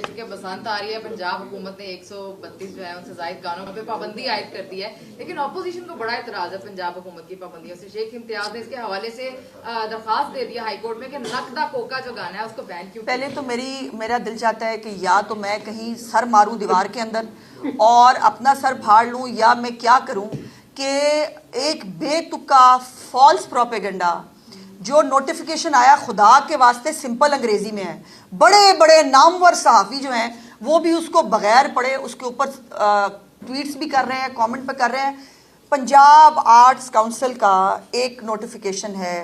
चूंकि बसंत आ रही है, पंजाब हुकूमत ने 132 जो है उनसे जायद गानों पे पाबंदी आयद कर दी है, लेकिन अपोजिशन को बड़ा इतराज है पंजाब हुकूमत की पाबंदियों से। शेख इम्तियाज ने इसके हवाले से दरखास्त दे दिया हाईकोर्ट में कि नकदा कोका जो गाना है उसको बैन क्यों। पहले तो मेरा दिल चाहता है कि या तो मैं कहीं सर मारूं दीवार के अंदर और अपना सर फाड़ लूं, या मैं क्या करूं कि एक बेतुका फॉल्स प्रोपेगेंडा जो नोटिफिकेशन आया खुदा के वास्ते सिंपल अंग्रेजी में है, बड़े बड़े नामवर सहाफ़ी जो हैं वो भी उसको बगैर पढ़े उसके ऊपर ट्वीट्स भी कर रहे हैं, कमेंट पे कर रहे हैं। पंजाब आर्ट्स काउंसिल का एक नोटिफिकेशन है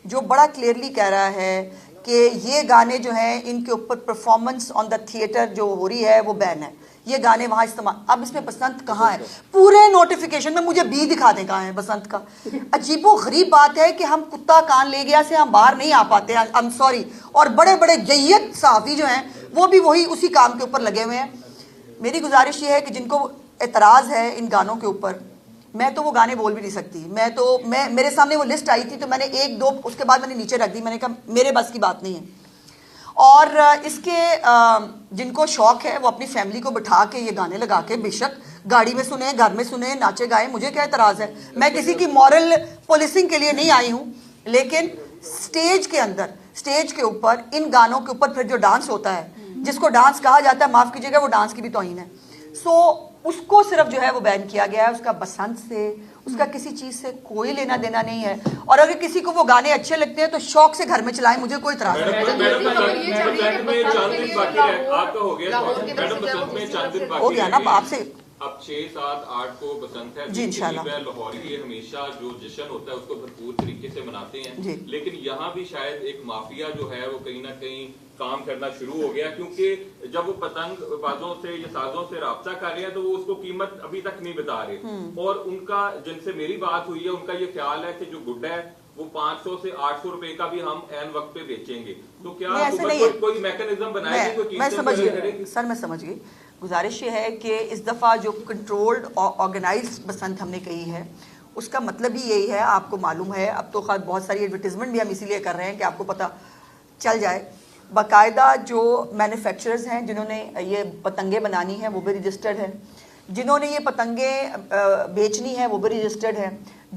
जो बड़ा क्लियरली कह रहा है कि ये गाने जो हैं इनके ऊपर परफॉर्मेंस ऑन द थिएटर जो हो रही है वो बैन है, ये गाने वहाँ इस्तेमाल। अब इसमें बसंत कहाँ है? पूरे नोटिफिकेशन में मुझे बी दिखा दें कहाँ है बसंत का। अजीबो गरीब बात है कि हम कुत्ता कान ले गया से हम बाहर नहीं आ पाते हैं, आई एम सॉरी। और बड़े बड़े जय्यद सहाफ़ी जो हैं वो भी वही उसी काम के ऊपर लगे हुए हैं। मेरी गुजारिश ये है कि जिनको एतराज़ है इन गानों के ऊपर, मैं तो वो गाने बोल भी नहीं सकती। मैं मेरे सामने वो लिस्ट आई थी तो मैंने एक दो उसके बाद मैंने नीचे रख दी, मैंने कहा मेरे बस की बात नहीं है। और इसके जिनको शौक है वो अपनी फैमिली को बिठा के ये गाने लगा के बेशक गाड़ी में सुने, घर में सुने, नाचे गाए, मुझे क्या एतराज़ है। मैं किसी की मॉरल पुलिसिंग के लिए नहीं आई हूँ, लेकिन स्टेज के अंदर, स्टेज के ऊपर इन गानों के ऊपर फिर जो डांस होता है, जिसको डांस कहा जाता है, माफ़ कीजिएगा, वो डांस की भी तौहीन है। सो उसको सिर्फ जो है वो बैन किया गया है, उसका बसंत से, उसका किसी चीज से कोई लेना देना नहीं है। और अगर किसी को वो गाने अच्छे लगते हैं तो शौक से घर में चलाएं, मुझे कोई इतराज हो गया ना आपसे। अब 6, 7, 8 को बसंत है जी, इंशाल्लाह। लाहौर ये हमेशा जो जश्न होता है उसको भरपूर तरीके से मनाते हैं, लेकिन यहाँ भी शायद एक माफिया जो है वो कहीं ना कहीं काम करना शुरू हो गया, क्योंकि जब वो पतंगबाजों से या साजों से राब्ता कर रहे हैं तो वो उसको कीमत अभी तक नहीं बता रहे। और उनका, जिनसे मेरी बात हुई है, उनका ये ख्याल है कि जो गुड्डा है वो 500 से 800 रुपए का भी हम एन वक्त पे बेचेंगे। तो क्या कोई मैकेनिज्म बनाएगी? मैं समझ गई सर, मैं समझ गई। गुजारिश ये है कि इस दफ़ा जो कंट्रोल्ड और ऑर्गेनाइज्ड बसंत हमने कही है उसका मतलब ही यही है। आपको मालूम है, अब तो खैर बहुत सारी एडवर्टीजमेंट भी हम इसीलिए कर रहे हैं कि आपको पता चल जाए। बाकायदा जो मैन्युफैक्चरर्स हैं जिन्होंने ये पतंगे बनानी है वो भी रजिस्टर्ड है, जिन्होंने ये पतंगे बेचनी है वो भी रजिस्टर्ड है।